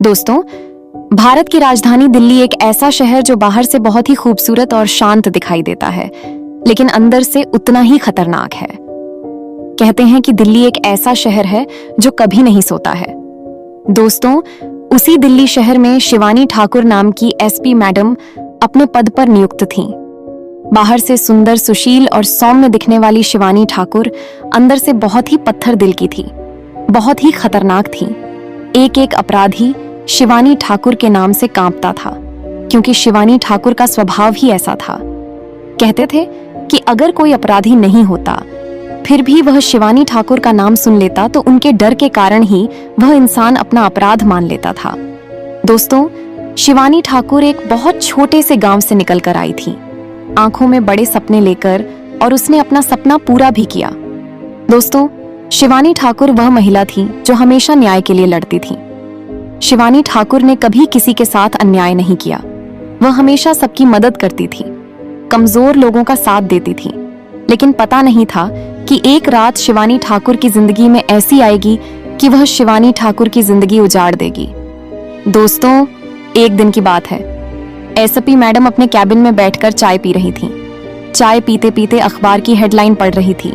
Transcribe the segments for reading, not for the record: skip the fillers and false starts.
दोस्तों, भारत की राजधानी दिल्ली एक ऐसा शहर जो बाहर से बहुत ही खूबसूरत और शांत दिखाई देता है, लेकिन अंदर से उतना ही खतरनाक है। कहते हैं कि दिल्ली एक ऐसा शहर है जो कभी नहीं सोता है। दोस्तों, उसी दिल्ली शहर में शिवानी ठाकुर नाम की एसपी मैडम अपने पद पर नियुक्त थीं। बाहर से सुंदर, सुशील और सौम्य दिखने वाली शिवानी ठाकुर अंदर से बहुत ही पत्थर दिल की थी, बहुत ही खतरनाक थी। एक एक अपराधी शिवानी ठाकुर के नाम से कांपता था, क्योंकि शिवानी ठाकुर का स्वभाव ही ऐसा था। कहते थे कि अगर कोई अपराधी नहीं होता, फिर भी वह शिवानी ठाकुर का नाम सुन लेता तो उनके डर के कारण ही वह इंसान अपना अपराध मान लेता था। दोस्तों, शिवानी ठाकुर एक बहुत छोटे से गांव से निकलकर आई थी, आंखों में बड़े सपने लेकर, और उसने अपना सपना पूरा भी किया। दोस्तों, शिवानी ठाकुर वह महिला थी जो हमेशा न्याय के लिए लड़ती थी। शिवानी ठाकुर ने कभी किसी के साथ अन्याय नहीं किया। वह हमेशा सबकी मदद करती थी, कमजोर लोगों का साथ देती थी। लेकिन पता नहीं था कि एक रात शिवानी ठाकुर की जिंदगी में ऐसी आएगी कि वह शिवानी ठाकुर की जिंदगी उजाड़ देगी। दोस्तों, एक दिन की बात है। एसपी मैडम अपने कैबिन में बैठकर चाय पी रही थी। चाय पीते पीते अखबार की हेडलाइन पढ़ रही थी।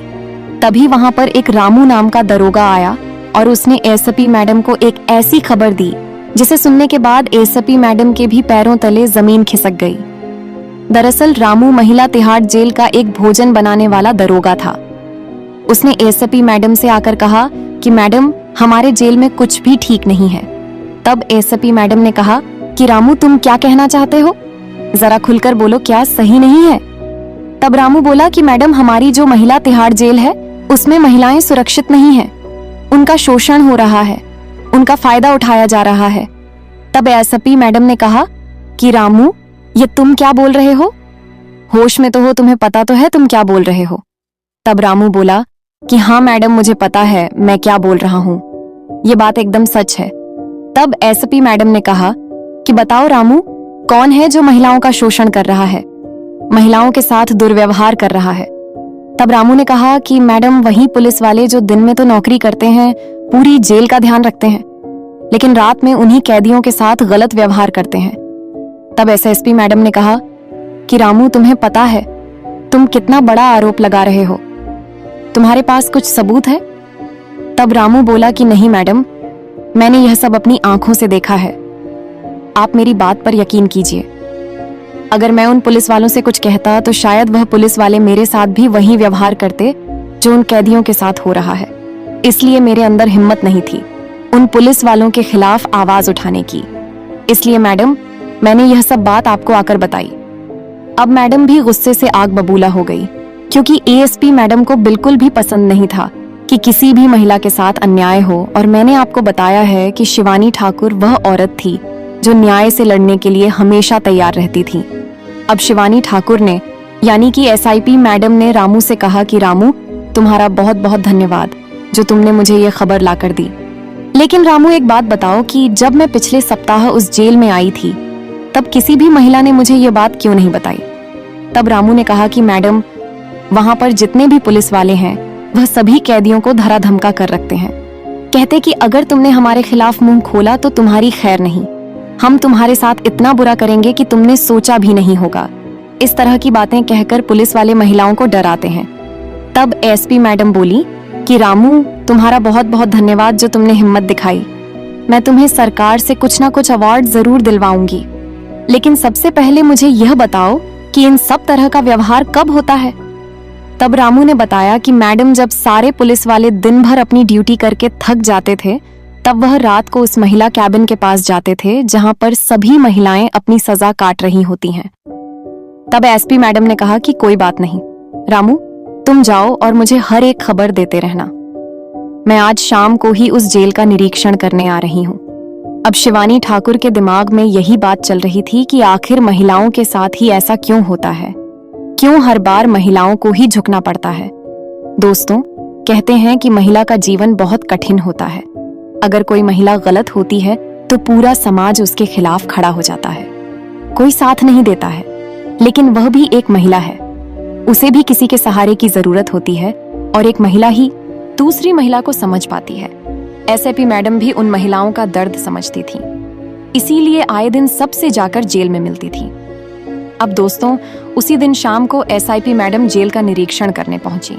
तभी वहां पर एक रामू नाम का दरोगा आया और उसने एसपी मैडम को एक ऐसी खबर दी जिसे सुनने के बाद एसपी मैडम के भी पैरों तले जमीन खिसक गई। दरअसल रामू महिला तिहाड़ जेल का एक भोजन बनाने वाला दरोगा था। उसने एसपी मैडम से आकर कहा कि मैडम, हमारे जेल में कुछ भी ठीक नहीं है। तब एसपी मैडम ने कहा कि रामू, तुम क्या कहना चाहते हो? जरा खुलकर बोलो, क्या सही नहीं है? तब रामू बोला कि मैडम, हमारी जो महिला तिहाड़ जेल है उसमें महिलाएं सुरक्षित नहीं हैं। उनका शोषण हो रहा है, उनका फायदा उठाया जा रहा है। तब एसपी मैडम ने कहा कि रामू, ये तुम क्या बोल रहे हो? होश में तो हो, तुम्हें पता तो है तुम क्या बोल रहे हो? तब रामू बोला कि हाँ मैडम, मुझे पता है मैं क्या बोल रहा हूँ, ये बात एकदम सच है। तब एसपी मैडम ने कहा कि बताओ रामू, कौन है जो महिलाओं का शोषण कर रहा है, महिलाओं के साथ दुर्व्यवहार कर रहा है? तब रामू ने कहा कि मैडम, वही पुलिस वाले जो दिन में तो नौकरी करते हैं, पूरी जेल का ध्यान रखते हैं, लेकिन रात में उन्हीं कैदियों के साथ गलत व्यवहार करते हैं। तब एसएसपी मैडम ने कहा कि रामू, तुम्हें पता है तुम कितना बड़ा आरोप लगा रहे हो? तुम्हारे पास कुछ सबूत है? तब रामू बोला कि नहीं मैडम, मैंने यह सब अपनी आंखों से देखा है। आप मेरी बात पर यकीन कीजिए। अगर मैं उन पुलिस वालों से कुछ कहता तो शायद वह पुलिस वाले मेरे साथ भी वही व्यवहार करते जो उन कैदियों के साथ हो रहा है। इसलिए मेरे अंदर हिम्मत नहीं थी उन पुलिस वालों के खिलाफ आवाज उठाने की। इसलिए मैडम, मैंने यह सब बात आपको आकर बताई। अब मैडम भी गुस्से से आग बबूला हो गई, क्योंकि एएसपी मैडम को बिल्कुल भी पसंद नहीं था कि किसी भी महिला के साथ अन्याय हो। और मैंने आपको बताया है कि शिवानी ठाकुर वह औरत थी जो न्याय से लड़ने के लिए हमेशा तैयार रहती थी। अब शिवानी ठाकुर ने, यानी कि एसआईपी मैडम ने रामू से कहा कि रामू, तुम्हारा बहुत बहुत धन्यवाद जो तुमने मुझे ये खबर लाकर दी। लेकिन रामू, एक बात बताओ कि जब मैं पिछले सप्ताह उस जेल में आई थी तब किसी भी महिला ने मुझे ये बात क्यों नहीं बताई? तब रामू ने कहा कि मैडम, वहां पर जितने भी पुलिस वाले हैं वह सभी कैदियों को धरा धमका कर रखते हैं। कहते कि अगर तुमने हमारे खिलाफ मुंह खोला तो तुम्हारी खैर नहीं, हम तुम्हारे साथ इतना बुरा करेंगे कि तुमने सोचा भी नहीं होगा। इस तरह की बातें कहकर पुलिस वाले महिलाओं को डराते हैं। तब एसपी मैडम बोली कि रामू, तुम्हारा बहुत बहुत धन्यवाद जो तुमने हिम्मत दिखाई। मैं तुम्हें सरकार से कुछ ना कुछ अवार्ड जरूर दिलवाऊंगी, लेकिन सबसे पहले मुझे यह बताओ कि इन सब तरह का व्यवहार कब होता है? तब रामू ने बताया कि मैडम, जब सारे पुलिस वाले दिन भर अपनी ड्यूटी करके थक जाते थे तब वह रात को उस महिला कैबिन के पास जाते थे जहां पर सभी महिलाएं अपनी सजा काट रही होती हैं। तब एसपी मैडम ने कहा कि कोई बात नहीं रामू, तुम जाओ और मुझे हर एक खबर देते रहना। मैं आज शाम को ही उस जेल का निरीक्षण करने आ रही हूँ। अब शिवानी ठाकुर के दिमाग में यही बात चल रही थी कि आखिर महिलाओं के साथ ही ऐसा क्यों होता है, क्यों हर बार महिलाओं को ही झुकना पड़ता है। दोस्तों, कहते हैं कि महिला का जीवन बहुत कठिन होता है। अगर कोई महिला गलत होती है तो पूरा समाज उसके खिलाफ खड़ा हो जाता है, कोई साथ नहीं देता है। लेकिन वह भी एक महिला है, उसे भी किसी के सहारे की जरूरत होती है, और एक महिला ही दूसरी महिला को समझ पाती है। एसपी मैडम भी उन महिलाओं का दर्द समझती थी। इसीलिए आए दिन सबसे जाकर जेल में मिलती थी। अब दोस्तों, उसी दिन शाम को एसआईपी मैडम जेल का निरीक्षण करने पहुंची।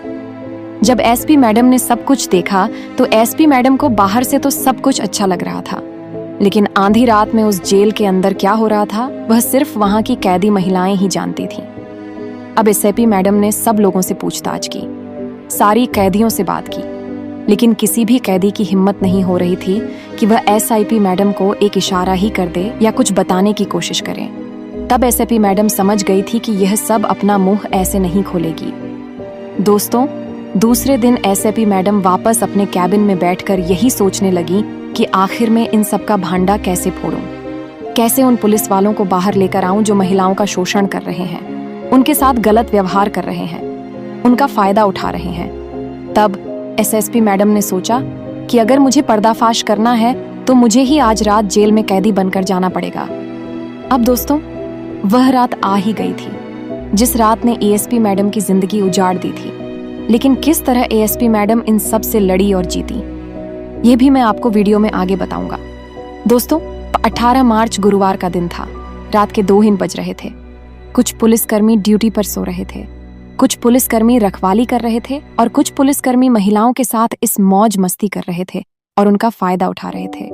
जब एसपी मैडम ने सब कुछ देखा तो एसपी मैडम को बाहर से तो सब कुछ अच्छा लग रहा था, लेकिन आधी रात में उस जेल के अंदर क्या हो रहा था वह सिर्फ वहां की कैदी महिलाएं ही जानती थीं। अब एसआईपी मैडम ने सब लोगों से पूछताछ की, सारी कैदियों से बात की, लेकिन किसी भी कैदी की हिम्मत नहीं हो रही थी कि वह एसआईपी मैडम को एक इशारा ही कर दे या कुछ बताने की कोशिश करे। तब एसआईपी मैडम समझ गई थी कि यह सब अपना मुंह ऐसे नहीं खोलेगी। दोस्तों, दूसरे दिन एसआईपी मैडम वापस अपने कैबिन में बैठकर यही सोचने लगी कि आखिर में इन सब का भांडा कैसे फोड़ूं, कैसे उन पुलिस वालों को बाहर लेकर आऊं जो महिलाओं का शोषण कर रहे हैं, उनके साथ गलत व्यवहार कर रहे हैं, उनका फायदा उठा रहे हैं। तब एसएसपी मैडम ने सोचा कि अगर मुझे पर्दाफाश करना है तो मुझे ही आज रात जेल में कैदी बनकर जाना पड़ेगा। अब दोस्तों, वह रात आ ही गई थी जिस रात ने एएसपी मैडम की जिंदगी उजाड़ दी थी। लेकिन किस तरह एएसपी मैडम इन सब से लड़ी और जीती, ये भी मैं आपको वीडियो में आगे बताऊंगा। दोस्तों, 18 मार्च गुरुवार का दिन था। रात के 2 ही बज रहे थे। कुछ पुलिसकर्मी ड्यूटी पर सो रहे थे, कुछ पुलिसकर्मी रखवाली कर रहे थे और कुछ पुलिसकर्मी महिलाओं के साथ इस मौज मस्ती कर रहे थे और उनका फायदा उठा रहे थे।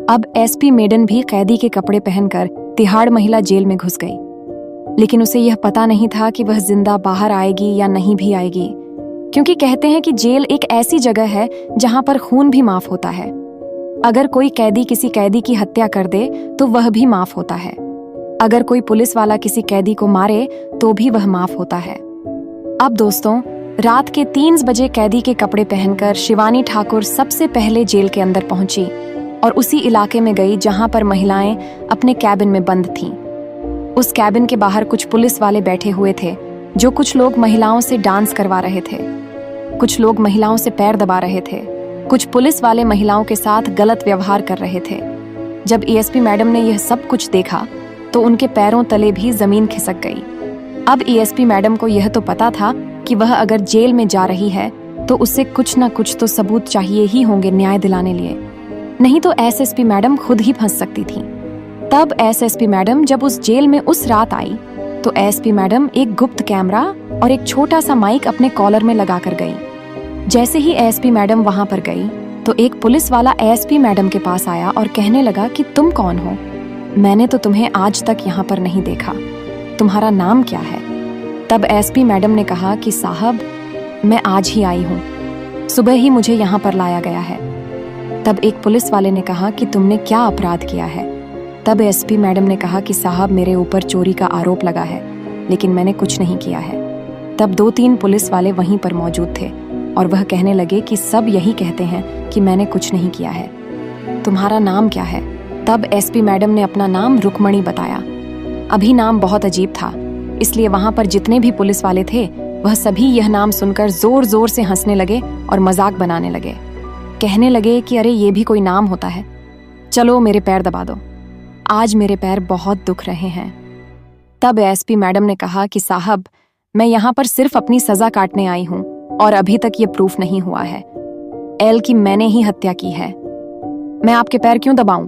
अब एसपी मेडन भी कैदी के कपड़े पहनकर तिहाड़ महिला जेल में घुस गई, लेकिन उसे यह पता नहीं था कि वह जिंदा बाहर आएगी या नहीं भी आएगी, क्योंकि कहते हैं कि जेल एक ऐसी जगह है जहां पर खून भी माफ होता है। अगर कोई कैदी किसी कैदी की हत्या कर दे तो वह भी माफ होता है। अगर कोई पुलिस वाला किसी कैदी को मारे तो भी वह माफ होता है। अब दोस्तों, रात के 3 बजे कैदी के कपड़े पहनकर शिवानी ठाकुर सबसे पहले जेल के अंदर पहुंची और उसी इलाके में गई जहां पर महिलाएं अपने कैबिन में बंद थीं। उस कैबिन के बाहर कुछ पुलिस वाले बैठे हुए थे, जो कुछ लोग महिलाओं से डांस करवा रहे थे, कुछ लोग महिलाओं से पैर दबा रहे थे, कुछ पुलिस वाले महिलाओं के साथ गलत व्यवहार कर रहे थे। जब एएसपी मैडम ने यह सब कुछ देखा तो उनके पैरों तले भी जमीन खिसक गई। अब एएसपी मैडम को यह तो पता था कि वह अगर जेल में जा रही है तो उससे कुछ ना कुछ तो सबूत चाहिए ही होंगे न्याय दिलाने लिए, नहीं तो एसएसपी मैडम खुद ही फंस सकती थी। तब एसएसपी मैडम जब उस जेल में उस रात आई तो एसपी मैडम एक गुप्त कैमरा और एक छोटा सा माइक अपने कॉलर में लगा कर गई। जैसे ही एएसपी मैडम वहां पर गई तो एक पुलिस वाला एएसपी मैडम के पास आया और कहने लगा कि तुम कौन हो? मैंने तो तुम्हें आज तक यहाँ पर नहीं देखा, तुम्हारा नाम क्या है? तब एएसपी मैडम ने कहा कि साहब, मैं आज ही आई हूँ, सुबह ही मुझे यहाँ पर लाया गया है। तब एक पुलिस वाले ने कहा कि तुमने क्या अपराध किया है? तब एएसपी मैडम ने कहा कि साहब, मेरे ऊपर चोरी का आरोप लगा है, लेकिन मैंने कुछ नहीं किया है। तब 2-3 पुलिस वाले वहीं पर मौजूद थे और वह कहने लगे कि सब यही कहते हैं कि मैंने कुछ नहीं किया है, तुम्हारा नाम क्या है? तब एसपी मैडम ने अपना नाम रुक्मणी बताया। अभी नाम बहुत अजीब था, इसलिए वहां पर जितने भी पुलिस वाले थे वह सभी यह नाम सुनकर जोर जोर से हंसने लगे और मजाक बनाने लगे। कहने लगे कि अरे ये भी कोई नाम होता है, चलो मेरे पैर दबा दो, आज मेरे पैर बहुत दुख रहे हैं। तब एसपी मैडम ने कहा कि साहब, मैं यहाँ पर सिर्फ अपनी सजा काटने आई हूँ और अभी तक ये प्रूफ नहीं हुआ है एल की मैंने ही हत्या की है, मैं आपके पैर क्यों दबाऊं?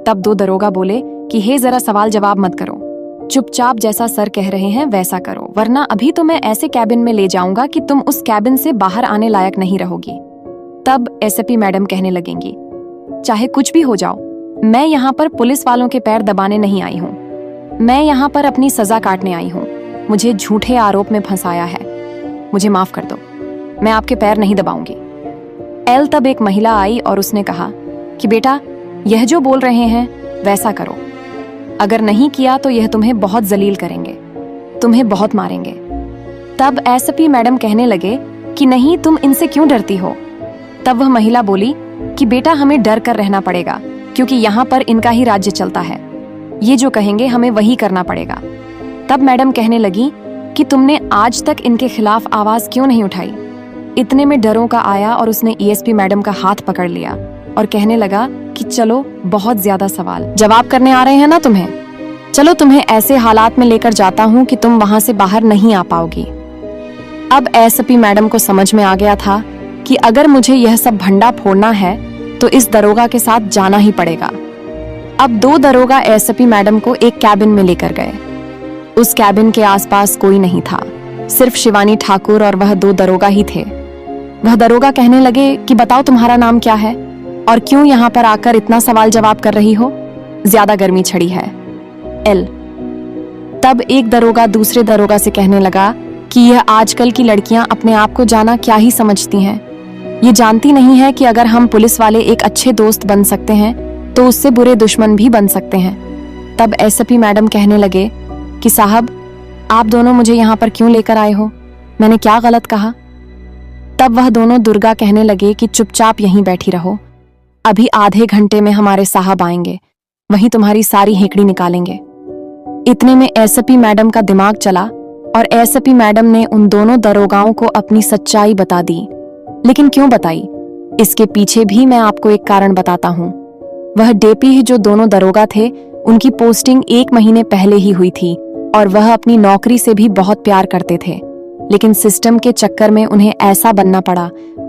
तब 2 दरोगा बोले कि हे जरा सवाल जवाब मत करो, चुपचाप जैसा सर कह रहे हैं वैसा करो, वरना अभी तो मैं ऐसे कैबिन में ले जाऊंगा कि तुम उस कैबिन से बाहर आने लायक नहीं रहोगी। तब एसपी मैडम कहने लगेंगी, चाहे कुछ भी हो जाओ, मैं यहाँ पर पुलिस वालों के पैर दबाने नहीं आई हूँ, मैं यहाँ पर अपनी सजा काटने आई हूँ, मुझे झूठे आरोप में फंसाया है, मुझे माफ कर दो, मैं आपके पैर नहीं दबाऊंगी। एल तब एक महिला आई और उसने कहा कि बेटा, यह जो बोल रहे हैं वैसा करो, अगर नहीं किया तो यह तुम्हें बहुत जलील करेंगे, तुम्हें बहुत मारेंगे। तब एसपी मैडम कहने लगे कि नहीं, तुम इनसे क्यों डरती हो? तब वह महिला बोली कि बेटा, हमें डर कर रहना पड़ेगा क्योंकि यहाँ पर इनका ही राज्य चलता है, ये जो कहेंगे हमें वही करना पड़ेगा। तब मैडम कहने लगी कि तुमने आज तक इनके खिलाफ आवाज क्यों नहीं उठाई? इतने में डरों का आया और उसने एएसपी मैडम का हाथ पकड़ लिया और कहने लगा कि चलो, बहुत ज्यादा सवाल जवाब करने आ रहे हैं ना तुम्हें, चलो तुम्हें ऐसे हालात में लेकर जाता हूँ कि तुम वहां से बाहर नहीं आ पाओगी। अब एएसपी मैडम को समझ में आ गया था कि अगर मुझे यह सब भंडा फोड़ना है तो इस दरोगा के साथ जाना ही पड़ेगा। अब दो दरोगा एसपी मैडम को एक कैबिन में लेकर गए। उस कैबिन के आसपास कोई नहीं था, सिर्फ शिवानी ठाकुर और वह दो दरोगा ही थे। वह दरोगा कहने लगे कि बताओ तुम्हारा नाम क्या है और क्यों यहाँ पर आकर इतना सवाल जवाब कर रही हो? ज्यादा गर्मी छड़ी है। एल। तब एक दरोगा दूसरे दरोगा से कहने लगा कि यह आजकल की लड़कियां अपने आप को जाना क्या ही समझती हैं। ये जानती नहीं है कि अगर हम पुलिस वाले एक अच्छे दोस्त बन सकते हैं तो उससे बुरे दुश्मन भी बन सकते हैं। तब एसपी मैडम कहने लगे कि साहब, आप दोनों मुझे यहाँ पर क्यों लेकर आए हो? मैंने क्या गलत कहा? तब वह दोनों दुर्गा कहने लगे कि चुपचाप यहीं बैठी रहो, अभी आधे घंटे में हमारे साहब आएंगे, वहीं तुम्हारी सारी हेकड़ी निकालेंगे। इतने में एसपी मैडम का दिमाग चला और एसपी मैडम ने उन दोनों दरोगाओं को अपनी सच्चाई बता दी। लेकिन क्यों बताई, इसके पीछे भी मैं आपको एक कारण बताता हूँ। वह डेपी जो दोनों दरोगा थे, उनकी पोस्टिंग 1 महीने पहले ही हुई थी और वह अपनी नौकरी से भी बहुत प्यार करते थे, लेकिन सिस्टम के चक्कर में उन्हें ऐसा बनना पड़ा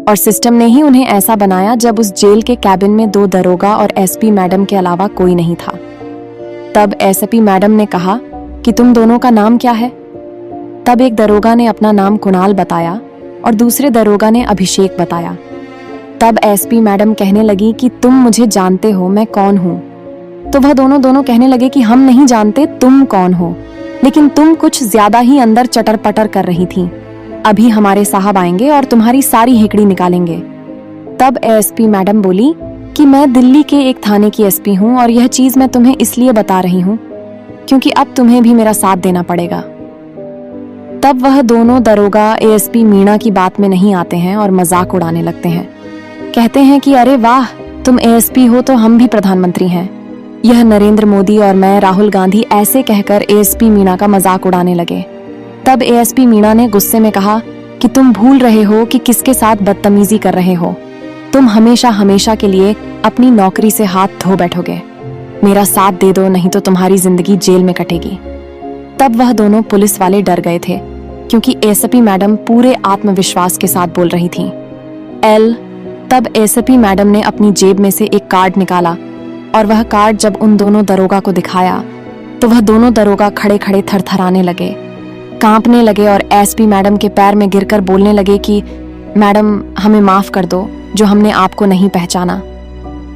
और सिस्टम ने ही उन्हें ऐसा बनाया जब उस जेल के कैबिन में 2 दरोगा और एसपी मैडम के अलावा कोई नहीं था। तब एसपी मैडम ने कहा कि तुम दोनों का नाम क्या है? तब एक दरोगा ने अपना नाम कुणाल बताया और दूसरे दरोगा ने अभिषेक बताया। तब एसपी मैडम कहने लगी कि तुम मुझे जानते हो मैं कौन हूँ? तो वह दोनों कहने लगे कि हम नहीं जानते तुम कौन हो, लेकिन तुम कुछ ज्यादा ही अंदर चटर पटर कर रही थी। अभी हमारे साहब आएंगे और तुम्हारी सारी हेकड़ी निकालेंगे। तब एसपी मैडम बोली कि मैं दिल्ली के एक थाने की एसपी हूँ और यह चीज मैं तुम्हें इसलिए बता रही हूँ क्योंकि अब तुम्हें भी मेरा साथ देना पड़ेगा। तब वह दोनों दरोगा एएसपी मीणा की बात में नहीं आते हैं और मजाक उड़ाने लगते हैं। कहते हैं कि अरे वाह, तुम एएसपी हो तो हम भी प्रधानमंत्री हैं। यह नरेंद्र मोदी और मैं राहुल गांधी, ऐसे कहकर एएसपी मीणा का मजाक उड़ाने लगे। तब एएसपी मीणा ने गुस्से में कहा कि तुम भूल रहे हो कि किसके साथ बदतमीजी कर रहे हो। तुम हमेशा हमेशा के लिए अपनी नौकरी से हाथ धो बैठोगे। मेरा साथ दे दो, नहीं तो तुम्हारी जिंदगी जेल में कटेगी। तब वह दोनों पुलिस वाले डर गए थे क्योंकि एसपी मैडम पूरे आत्मविश्वास के साथ बोल रही थी। एल। तब एसपी मैडम ने अपनी जेब में से एक कार्ड निकाला और वह कार्ड जब उन दोनों दरोगा को दिखाया तो वह दोनों दरोगा खड़े खड़े थरथराने लगे, कांपने लगे और एसपी मैडम के पैर में गिरकर बोलने लगे कि मैडम, हमें माफ कर दो जो हमने आपको नहीं पहचाना।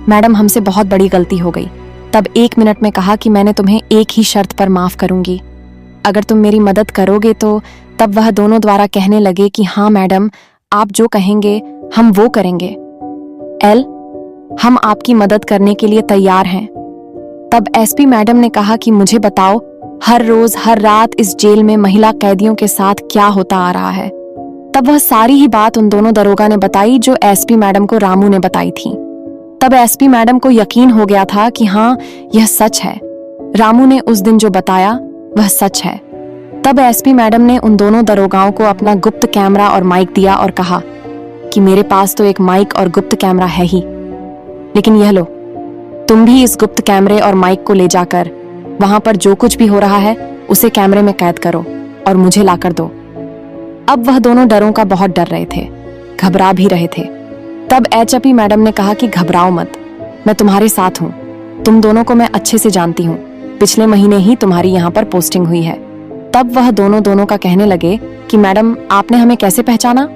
मैडम, हमसे बहुत बड़ी गलती हो गई। तब 1 मिनट में कहा कि मैंने तुम्हें एक ही शर्त पर माफ करूंगी, अगर तुम मेरी मदद करोगे तो। तब वह दोनों द्वारा कहने लगे कि हाँ मैडम, आप जो कहेंगे हम वो करेंगे। एल। हम आपकी मदद करने के लिए तैयार हैं। तब एसपी मैडम ने कहा कि मुझे बताओ, हर रोज हर रात इस जेल में महिला कैदियों के साथ क्या होता आ रहा है? तब वह सारी ही बात उन दोनों दरोगा ने बताई जो एसपी मैडम को रामू ने बताई थी। तब एसपी मैडम को यकीन हो गया था कि हाँ, यह सच है। रामू ने उस दिन जो बताया वह सच है। तब एसपी मैडम ने उन दोनों दरोगाओं को अपना गुप्त कैमरा और माइक दिया और कहा कि मेरे पास तो एक माइक और गुप्त कैमरा है ही, लेकिन यह लो, तुम भी इस गुप्त कैमरे और माइक को ले जाकर वहां पर जो कुछ भी हो रहा है उसे कैमरे में कैद करो और मुझे लाकर दो। अब वह दोनों डरों का बहुत डर रहे थे, घबरा भी रहे थे। तब एचपी मैडम ने कहा कि घबराओ मत, मैं तुम्हारे साथ हूँ। तुम दोनों को मैं अच्छे से जानती हूँ, पिछले महीने ही तुम्हारी यहाँ पर पोस्टिंग हुई है। तब वह दोनों का कहने लगे कि मैडम, आपने हमें कैसे पहचाना?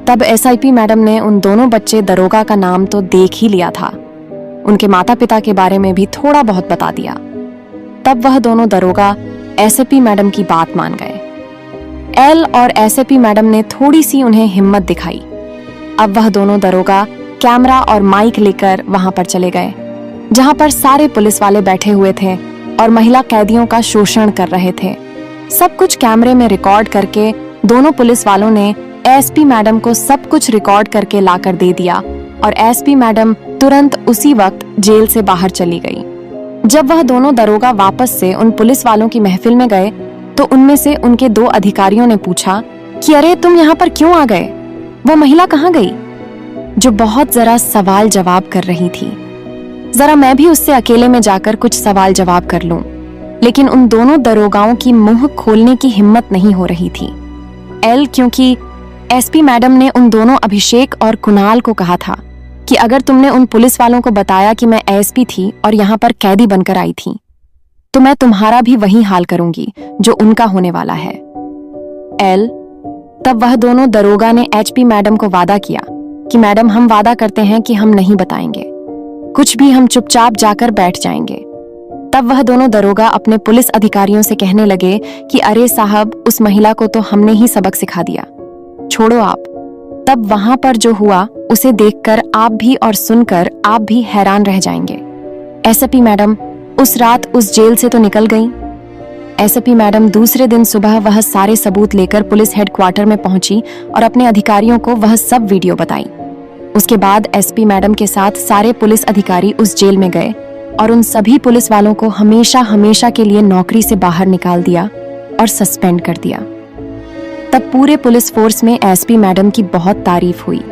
तब एसआईपी मैडम ने उन दोनों बच्चे दरोगा का नाम तो देख ही लिया था, उनके माता पिता के बारे में भी थोड़ा बहुत बता दिया। तब वह दोनों दरोगा एसपी मैडम की बात मान गए। एल और एसपी मैडम ने थोड़ी सी उन्हें हिम्मत दिखाई। अब वह दोनों दरोगा कैमरा और माइक लेकर वहां पर चले गए जहां पर सारे पुलिस वाले बैठे हुए थे और महिला कैदियों का शोषण कर रहे थे। सब कुछ कैमरे में रिकॉर्ड करके दोनों पुलिस वालों ने एसपी मैडम को सब कुछ रिकॉर्ड करके लाकर दे दिया और एसपी मैडम तुरंत उसी वक्त जेल से बाहर चली गई। जब वह दोनों दरोगा वापस से उन पुलिस वालों की महफिल में गए तो उनमें से उनके 2 अधिकारियों ने पूछा कि अरे तुम यहाँ पर क्यों आ गए? वो महिला कहाँ गई? जो बहुत जरा सवाल जवाब कर रही थी। जरा मैं भी उससे अकेले में जाकर कुछ सवाल जवाब कर लूं, लेकिन उन दोनों दरोगाओं की मुंह खोलने की हिम्मत नहीं हो रही थी। एल, क्योंकि एसपी मैडम ने उन दोनों अभिषेक और कुणाल को कहा था कि अगर तुमने उन पुलिस वालों को बताया कि मैं एएसपी थी और यहाँ पर कैदी बनकर आई थी, तो मैं तुम्हारा भी वही हाल करूंगी जो उनका होने वाला है। एल, तब वह दोनों दरोगा ने एचपी मैडम को वादा किया कि मैडम, हम वादा करते हैं कि हम नहीं बताएंगे कुछ भी, हम चुपचाप जाकर बैठ जाएंगे। तब वह दोनों दरोगा अपने पुलिस अधिकारियों से कहने लगे कि अरे साहब, उस महिला को तो हमने ही सबक सिखा दिया, छोड़ो आप। तब वहां पर जो हुआ उसे देखकर आप भी और सुनकर आप भी हैरान रह जाएंगे। एसपी मैडम उस रात उस जेल से तो निकल गई। एसपी मैडम दूसरे दिन सुबह वह सारे सबूत लेकर पुलिस हेडक्वार्टर में पहुंची और अपने अधिकारियों को वह सब वीडियो बताई। उसके बाद एसपी मैडम के साथ सारे पुलिस अधिकारी उस जेल में गए और उन सभी पुलिस वालों को हमेशा हमेशा के लिए नौकरी से बाहर निकाल दिया और सस्पेंड कर दिया। तब पूरे पुलिस फोर्स में एसपी मैडम की बहुत तारीफ हुई।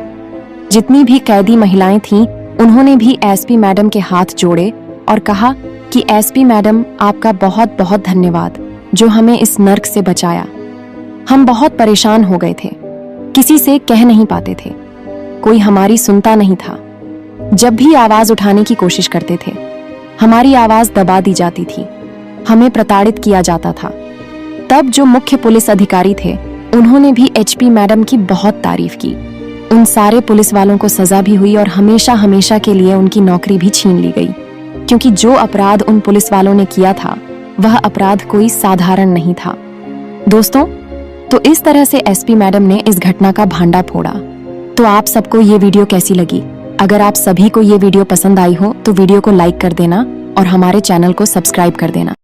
जितनी भी कैदी महिलाएं थीं, उन्होंने भी एसपी मैडम के हाथ जोड़े और कहा कि एसपी मैडम, आपका बहुत बहुत धन्यवाद जो हमें इस नर्क से बचाया। हम बहुत परेशान हो गए थे, किसी से कह नहीं पाते थे, कोई हमारी सुनता नहीं था। जब भी आवाज उठाने की कोशिश करते थे, हमारी आवाज दबा दी जाती थी, हमें प्रताड़ित किया जाता था। तब जो मुख्य पुलिस अधिकारी थे, उन्होंने भी एचपी मैडम की बहुत तारीफ की। उन सारे पुलिस वालों को सजा भी हुई और हमेशा हमेशा के लिए उनकी नौकरी भी छीन ली गई, क्योंकि जो अपराध उन पुलिस वालों ने किया था वह अपराध कोई साधारण नहीं था। दोस्तों, तो इस तरह से एसपी मैडम ने इस घटना का भांडा फोड़ा। तो आप सबको ये वीडियो कैसी लगी? अगर आप सभी को ये वीडियो पसंद आई हो तो वीडियो को लाइक कर देना और हमारे चैनल को सब्सक्राइब कर देना।